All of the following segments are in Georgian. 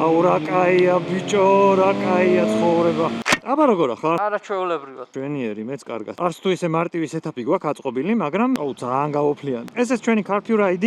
აუ რა კაია ბიჭო, რა კაია ცხოვრება. აბა როგორ ახლა? არა ჩვეულებრივად. ჩვენიერი მეც კარგად. არც თუ ისე მარტივი სეტაპი გვაქვს აწყობილი, მაგრამ აუ ძალიან გაოფლიანი. ეს ჩვენი CarPure-ID.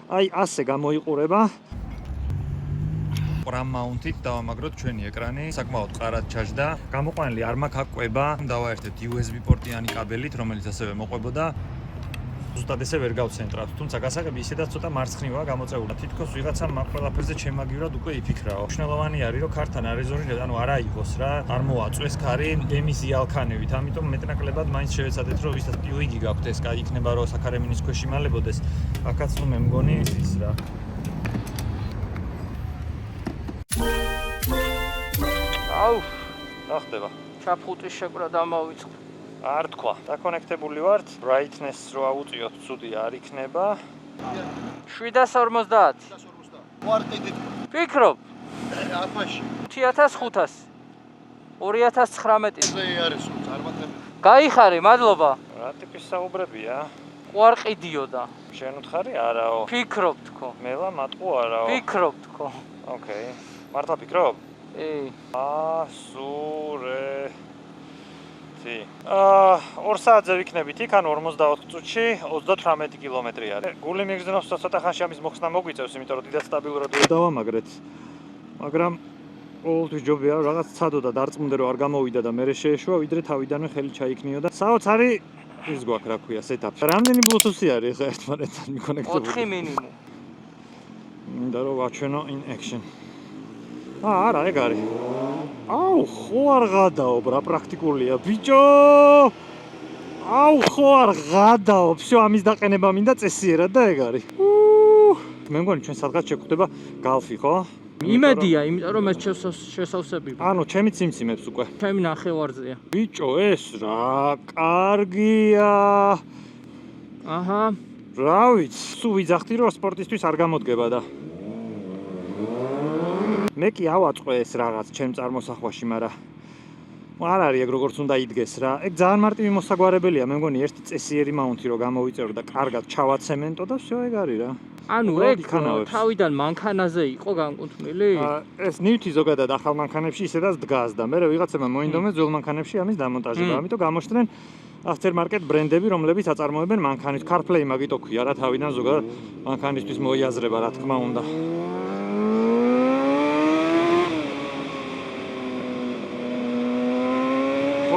აი ასე გამოიყურება. RAM mount-ით დავამაგროთ ჩვენი ეკრანი, საკმაოდ ყარად ჩაჯდა. გამოყვანილი არ მაქვს აკყვება, დავაერთეთ USB პორტიანი კაბელით, რომელიც ასევე მოყვებოდა. ზუსტად ესე ვერ გავცენტრავთ, თუმცა გასაღები ისედაც ცოტა მარცხნივაა გამოწეული. თითქოს ვიღაცამ მაგ ყველაფერზე ჩემაგივრად უკვე იფიქრაო. მნიშვნელოვანი არის, რომ ქართან არეზონირდეს, ანუ არა იყოს რა, არ მოაწვეს ქარი ემის იალქანებით. ამიტომ მეტნაკლებად მაინც შევეცადეთ, რომ ვისაც პილინგი გაქვთ ეს, კაი იქნება რომ საქარემინის ქვეშ იმალებოდეს. აქაც ნუ მე მგონი ის რა. აუ, რა ხდება? ჩაფხუტის შეკრა დამავიწყე. არ თქვა. დაკონექტებული ვართ. Brightness რო აუწიოთ, ცუდი არ იქნება. 750. ვარტიდით. ფიქრობ? აფაში. 5500. 2019. ზე არის სულ წარმატებული. გაიხარე, მადლობა. რა ტიპის საუბრებია? ყوار ყიდიოდა. შენ უთხარი არაო. ფიქრობ თქო. მელა მატყუ არაო. ფიქრობ თქო. ოკეი. მართლა ფიქრობ? სურე. 2 საათზე ვიქნებით იქ, ანუ 44 წუთში 38 კილომეტრი არის. გული მიგზნობს ცოტა ხანში ამის მოხსნა მოგვიწევს, იმიტომ რომ დიდად სტაბილურად დავამაგრეთ. მაგრამ ყოველთვის ჯობია რაღაც ცადო და დარწმუნდე რომ არ გამოვიდა და მერე შეეშვა, ვიდრე თავიდანვე ხელი ჩაიქნიო და საოცარი ის გვაქვს, რა ქვია, სეტაპი. რამდენი Bluetooth-ი არის ხა ერთმანეთთან მიკონექტებული? 4 მინიმუმ. მინდა რომ ვაჩვენო in action. არა, ეგ არის. აუ, ხო არ გადაობ რა პრაქტიკულია, ბიჭო. აუ, ხო არ გადაობ. всё, ამის დაყენება მინდა წესიერად და ეგ არის. მე მგონი ჩვენ სადღაც შეგხვდება გალფი, ხო? იმედია, იმიტომ რომ ეს შესავსები. ანუ ჩემი ციმციმებს უკვე. ჩემი ნახევარზეა. ბიჭო, ეს რა კარგია. აჰა. რა ვიცი, სულ ვიძახდი რომ სპორტისთვის არ გამოდგება და მე კი ავაწყო ეს რაღაც ჩემ წარმოსახვაში, მაგრამ არ არის ეგ როგორც უნდა იდგეს რა. ეგ ძალიან მარტივი მოსაგვარებელია, მე მგონი ერთი წესიერი მაუნთი რო გამოვიწევრო და კარგად ჩავაცემენტო და всё ეგ არის რა. ანუ ეგ თავიდან მანქანაზე იყო განკუთვნილი? ეს ნივთი ზოგადად ახალ მანქანებში ისედაც დგას და მე ვიღაცებმა მოინდომეს ძველ მანქანებში ამის დამონტაჟება. ამიტომ გამოჩნდნენ aftermarket ბრენდები, რომლებიც აწარმოებენ მანქანით. CarPlay მაგიტო ქვია რა, თავიდან ზოგადად მანქანისთვის მოიაზრება, რა თქმა უნდა.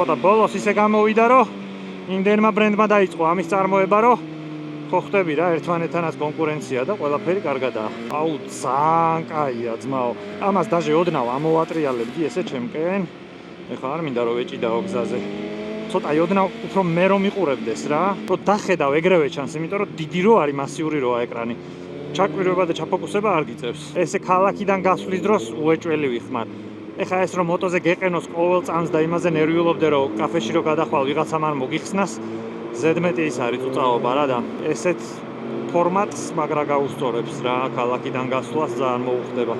და ბოლოს ისე გამოვიდა, რომ იმდენმა ბრენდმა დაიწყო ამის წარმოება, რომ ხო ხტები რა, ერთმანეთთანაც კონკურენცია და ყველაფერი კარგადაა. აუ, ძალიან კაია, ძმაო. ამას დაჟე ოდნავ ამოვატრიალებდი ესე ჩემკენ. ეხლა არ მინდა რომ ვეჭიდაო გზაზე. ცოტა ოდნავ უფრო მე რომ მიყურებდეს რა. რომ დახედავ ეგრევე ჩანს, იმიტომ რომ დიდი რო არის, მასიური როა ეკრანი. ჩაკვირვება და ჩაფოკუსება არ გიწევს. ესე ქალაქიდან გასვლის დროს უეჭველი ვიხმარ. ეხა ეს რომ მოტოზე გეყენოს ყოველ წამს და იმაზე ნერვიულობდე რომ კაფეში რო გადახვალ ვიღაცამ არ მოგიხსნას, ზედმეტი ის არის უწაობა რა და ესეთ ფორმატს მაგრა გაუსწორებს რა, ქალაქიდან გასვლას ძალიან მოუხდება.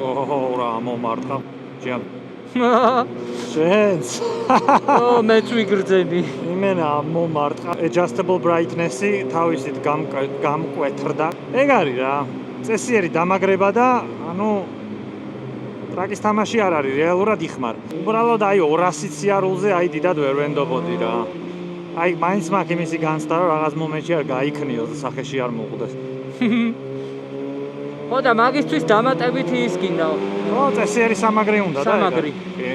ოჰო, რა მომარტყა. ჯამ. შენს. მეც ვიგრძენი. იმენა მომარტყა. Adjustable brightness-ი თავისით გამკვეთრდა. ეგ არის რა. წესიერი დამაგრება და ანუ ტრაკის თამაში არ არის, რეალურად იხმარ. უბრალოდ აი 200 სიარულზე აი დიდად ვერ ვენდობოდი რა. აი მაინც მაქვს იმისი განცდა რომ რაღაც მომენტში არ გაიქნიოს და სახეში არ მოუყდეს. ხო და მაგისთვის დამატებითი ის გინდაო. ხო, წესიერი სამაგრი უნდა და სამაგრი. კი.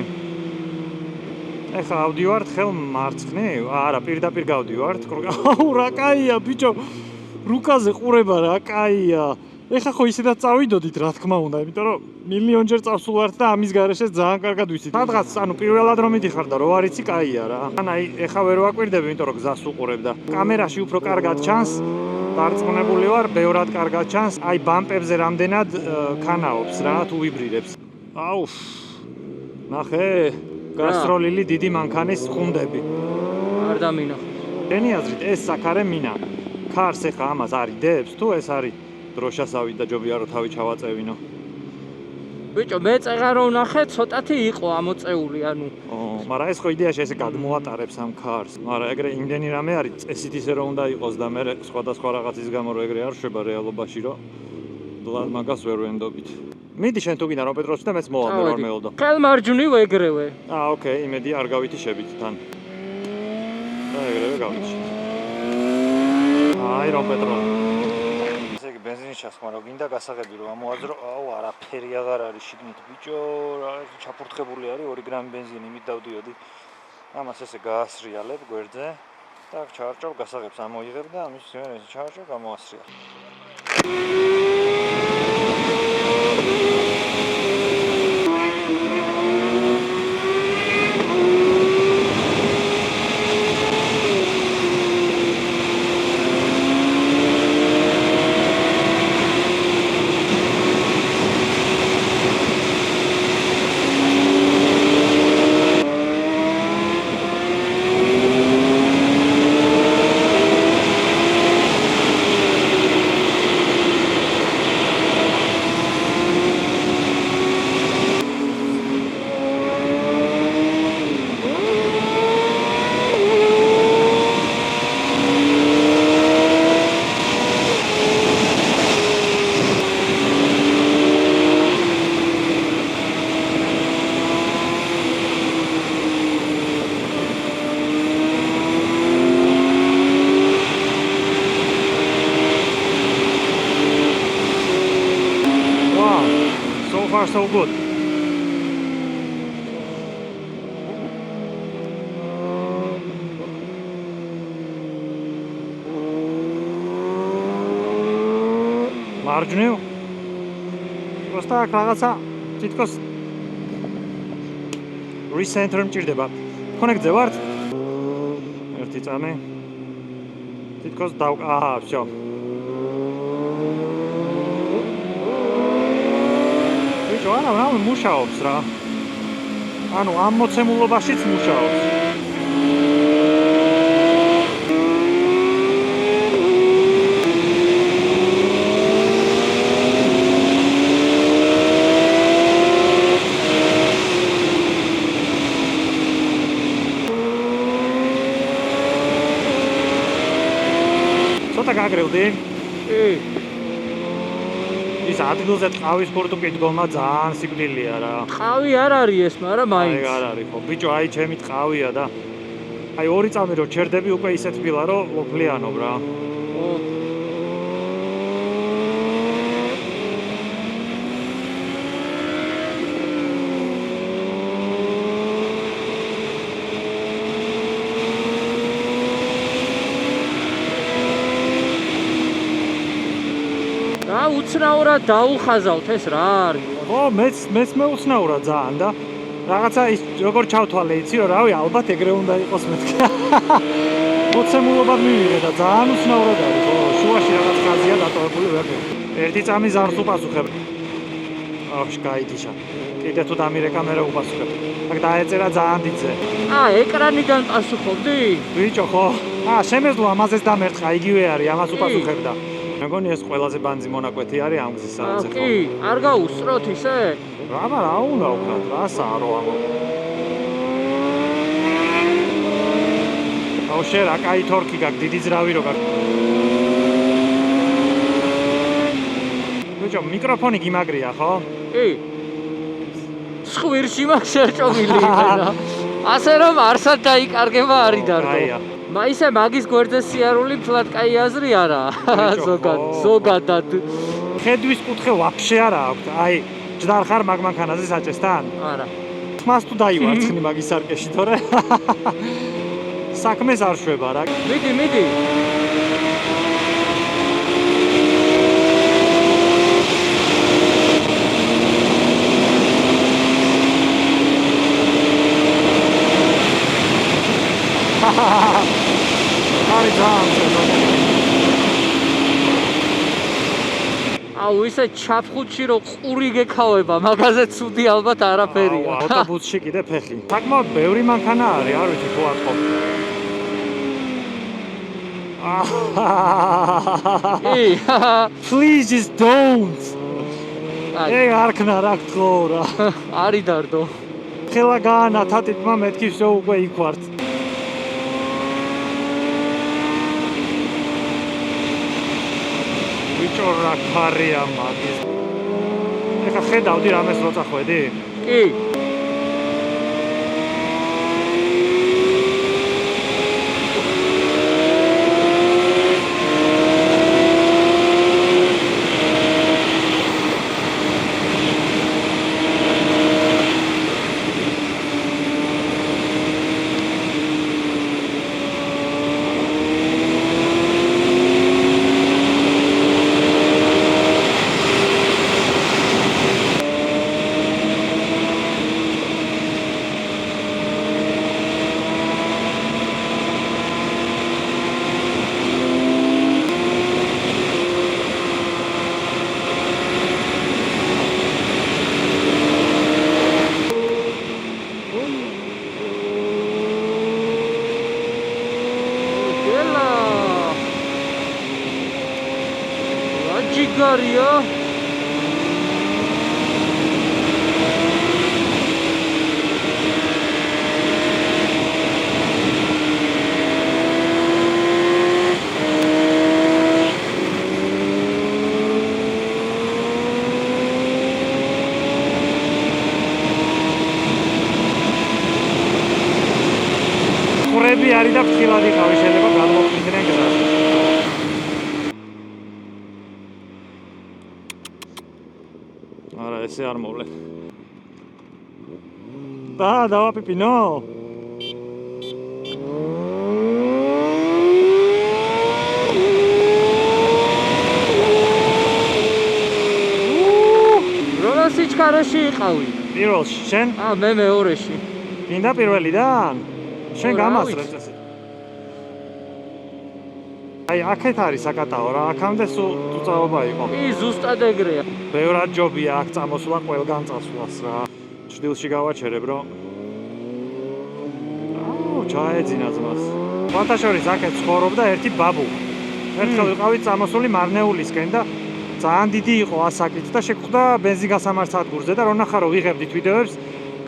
ეხლა ავდივართ ხელ მარცხნი? არა, პირდაპირ გავდივართ. აუ, რა კაია, ბიჭო. რუკაზე ყურება რა კაია. ეხლა ხო ისედაც წავიდოდით, რა თქმა უნდა, იმიტომ რომ მილიონჯერ წავსულვართ და ამის გარეშე ძალიან კარგად ვიცით. სადღაც, ანუ პირველად რომ მიდიხარ და რო არიცი, კაია რა. აი, ეხლა ვერ ვაკვირდები, იმიტომ რომ გზას უყურებ და კამერაში უფრო კარგად ჩანს. დარწმუნებული ვარ, ბევრად კარგად ჩანს. აი, ბამპებზე რამდენად ქანაობს რა, თუ ვიბრირებს. აუ. ნახე, გასროლილი დიდი მანქანის ხუნდები. არ დამინახე. შენი აზრით, ეს საქარე მინა. ქარს ეხლა ამას არიდებს თუ ეს არის დროშასავით და ჯობია რომ თავი ჩავაწევინო. ბიჭო, მე წეღა რომ ვნახე, ცოტათი იყო ამოწეული, ანუ. მაგრამ ეს ხო იდეაში ესე გადმოატარებს ამ ქარს. მაგრამ ეგრე იმდენი რამე არის, წესით ისე რომ უნდა იყოს და მე სხვადასხვა რაღაცის გამო რომ ეგრე არ შვება რეალობაში, რომ ნამდვილად მაგას ვერ ვენდობით. მიდი შენ თუ გინდა რომ პეტროვსი და მეც მოვამე რომ მეოდო. ხელმარჯვნივ ეგრევე. ოკეი, იმედი არ გავითიშებით თან. და ეგრევე გავიჩით. აი რომ პეტროვი. ესე იგი бенზინის ჩასხმა რო გინდა გასაღები რომ ამოაძრო, აუ არაფერი აღარ არის შიგნით ბიჭო, რა ჩაფურთხებული არის 2 გრამი бенზინი იმით დავდიოდი. ამას ესე გაასრიალებ გვერდზე. და ჩაარჭავ გასაღებს ამოიღებ და ამის ეს ჩაარჭავ გამოასრიალ. So far so good. მარჯვნივ? Просто აქ რაღაცა თითქოს recenter მჭირდება. კონექტზე ვართ? ერთი წამი. თითქოს აჰა, всё. რა მუშაობს რა. ანუ ამ მოცემულობაშიც მუშაობს. ცოტა გაგრევდი? ის ადგილზე ტყავის ფორტუკი დგომა ძალიან სიკვდილია რა. ტყავი არ არის ეს, მაგრამ მაინც. აი არ არის ხო. ბიჭო, აი ჩემი ტყავია და აი 2 წამი რო ჩერდები უკვე ისეთ თბილა რომ ლოფლიანობ რა. უცნაურად დაუხაზავთ ეს რა არის? ხო, მეც მეუცნაურად ძალიან და რაღაცა ის როგორ ჩავთვალე იცი რომ რავი ალბათ ეგრე უნდა იყოს მეთქი. მოცემულობა მივიღე და ძალიან უცნაურად არის. ხო, შუაში რაღაც ხაზია დატოვებული ვერ. ერთი წამი ზარს უპასუხებ. აუში გაიდიშა. კიდე თუ დამირე კამერა უპასუხებ. აქ დაეწერა ძალიან დიდზე. ეკრანიდან პასუხობდი? ბიჭო ხო? შემეძლო ამაზეც დამერტყა, იგივე არის, ამას უპასუხებდა. მეგონი ეს ყველაზე ბანძი მონაკვეთი არის ამ გზის საათზე ხო? კი, არ გაუსწროთ ისე? რა უნდა ვქნათ, რასაა რო ამო. აუ შენ რა კაი თორკი გაქვს, დიდი ძრავი რო გაქვს. ბიჭო, მიკროფონი გიმაგრია ხო? კი. სხვირში მაქვს შერჭომილი იმენა. ასე რომ არსად დაიკარგება არის დარდო. ისე მაგის გვერდზე სიარული მთლად კაი აზრი არა. ზოგადად. ხედვის კუთხე ვაფშე არა აქვს. აი, ჯდარ ხარ მაგ მანქანაზე საჭესთან? არა. ხმას თუ დაივარცხნი მაგის სარკეში, თორე საქმეს არ შვება რა. მიდი. არის ძალიან. აუ ისე ჩაფხუთში რო ყური გეკავება, მაგაზე ცუდი ალბათ არაფერია. ავტობუსში კიდე ფეხი. საკმაოდ ბევრი მანქანა არის, არ ვიცი თუ აწყობ. Please just don't. არ ქნა რა გთხოვ რა. არის დარდო. ხელა გაანათა თითმა მეთქი всё უკვე იქ ვართ. ბიჭო ბიჭო რა ქარია მაგის. ეხა ხედავდი რამეს რო წახვედი? კი. ჯიგარია. ხურები არის და ფრთხილად იყავი, შეიძლება გადმოგვიდნენ გზას. არა, ესე არ მოვლე. დავაპიპინო. რომელ სიჩქარეში იყავი? პირველში, შენ? მე მეორეში. გინდა პირველიდან? შენ გამასწრე წესი. აი, აქეთ არის საკატაო რა, აქამდე სულ წაობა იყო. კი, ზუსტად ეგრეა. ბევრად ჯობია აქ წამოსვლა ყველგან წასვლას რა. ჭდილში გავაჩერებ რო. ჩაეძინა ძმას. ვანტაშორის აქეთ ცხოვრობდა ერთი ბაბუ. ერთხელ ვიყავით წამოსული მარნეულისკენ და ძალიან დიდი იყო ასაკით და შეგხვდა ბენზინგასამართ სადგურზე და რო ნახარო ვიღებდით ვიდეოებს,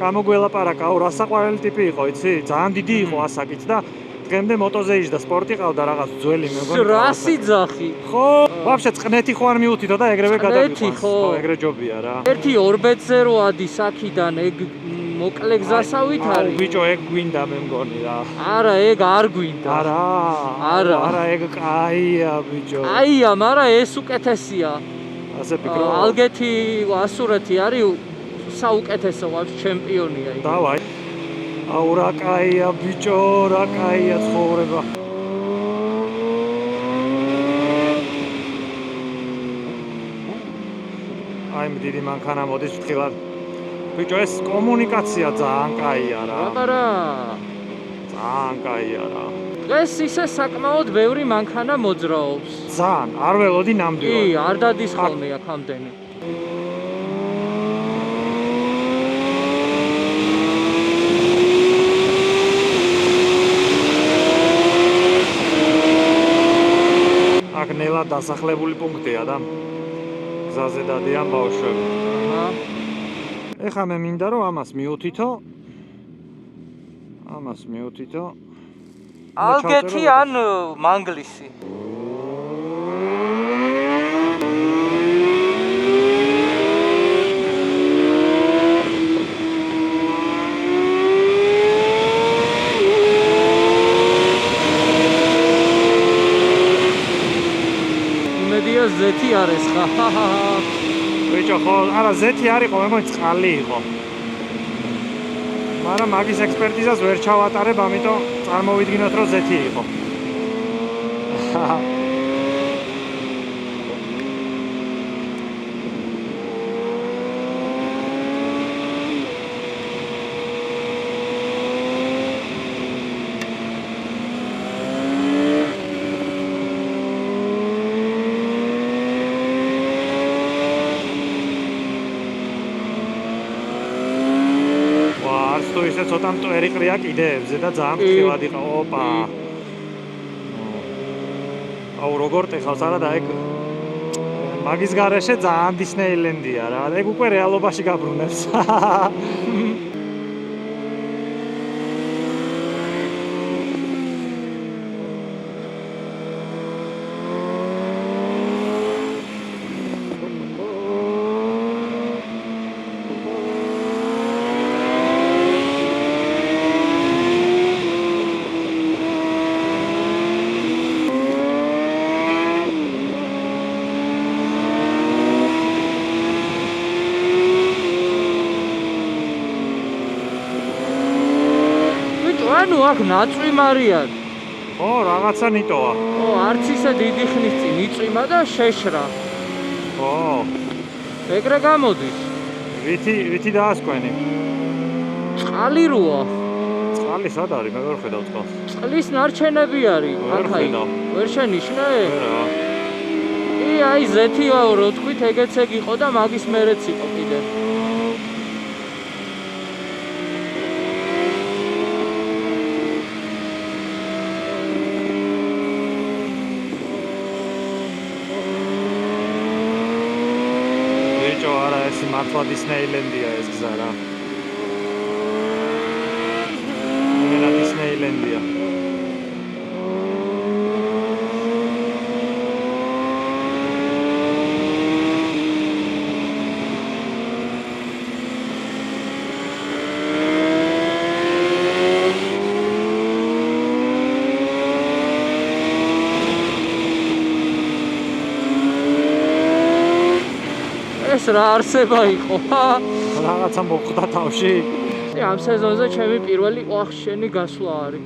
გამოგველაპარაკა, რასაყვარელი ტიპი იყო, იცი? ძალიან დიდი იყო ასაკით და დღემდე მოტოზე იჯდა, სპორტი ყავდა რაღაც ძველი მე მგონი. რასი ძახი? ხო, ვაფშე წყნეთი ხო არ მიუთითო და ეგრევე გადაგიყვანს. ხო, ეგრე ჯობია რა. ერთი 2 რო ადის აქიდან ეგ მოკლე გზასავით არის. ბიჭო, ეგ გვინდა მე მგონი რა. არა, ეგ არ გვინდა. არა, ეგ კაია ბიჭო. კაია, მაგრამ ეს უკეთესია. ასე ფიქრობ. ალგეთი, ასურეთი არის საუკეთესო ვაფშე ჩემპიონია იგი. დავაი. აუ რა კაია ბიჭო, რა კაია ცხოვრება. აი დიდი მანქანა მოდის ფრთხილად. ბიჭო, ეს კომუნიკაცია ძალიან კაია რა. აბარა. ძალიან კაია რა. დღეს ისე საკმაოდ ბევრი მანქანა მოძრაობს. ძალიან, არ ველოდი ნამდვილად. კი, არ დადის ხოლმე აქამდენი. აქ ნელა დასახლებული პუნქტია და გზაზე დადიან ბავშვები. ეხა მე მინდა რომ ამას მიუთითო. ალგეთი ან მანგლისი. იმედია ზეთი არის ხა. ბიჭო, ხო, არა ზეთი არ იყო, მე მგონი წყალი იყო. მაგრამ მაგის ექსპერტიზას ვერ ჩავატარებ, ამიტომ წარმოვიდგინოთ, რომ ზეთი იყო. ისე ცოტა მტვერი ყრია კიდეებზე და ძალიან ფრთხილად იყო. ოპა. აუ როგორ ტეხავს არა და ეგ მაგის გარეშე ძალიან დისნეილენდია რა. ეგ უკვე რეალობაში გაბრუნებს. ანუ აქ ნაწვიმარი არის. ო, რაღაცა ნიტოა. ო, არც ისე დიდი ხნის წინ იწვიმა და შეშრა. ო, ეგრე გამოდის. ვითი დაასკვენი? წყალი როა. წყალი სად არის? მე ვერ ხედავ წყალს. წყლის ნარჩენები არის. ვერ ხედავ. ვერ შენიშნე? რა. აი ზეთივაო რო თქვით ეგეც ეგ იყო და მაგის მერეც იყო კიდე. ბიჭო, არა, ეს მართლა დისნეილენდია ეს გზა რა. მერა დისნეილენდია. ეს რა არსება იყო? რაღაცა მოხდა თავში. ამ სეზონზე ჩემი პირველი ყვახშენი გასვლა არის.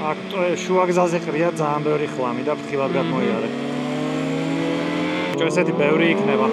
აქ შუაგზაზე ყრია ძალიან ბევრი ხლამი და ფრთხილად გადმოიარე. ესეთი ბევრი იქნება.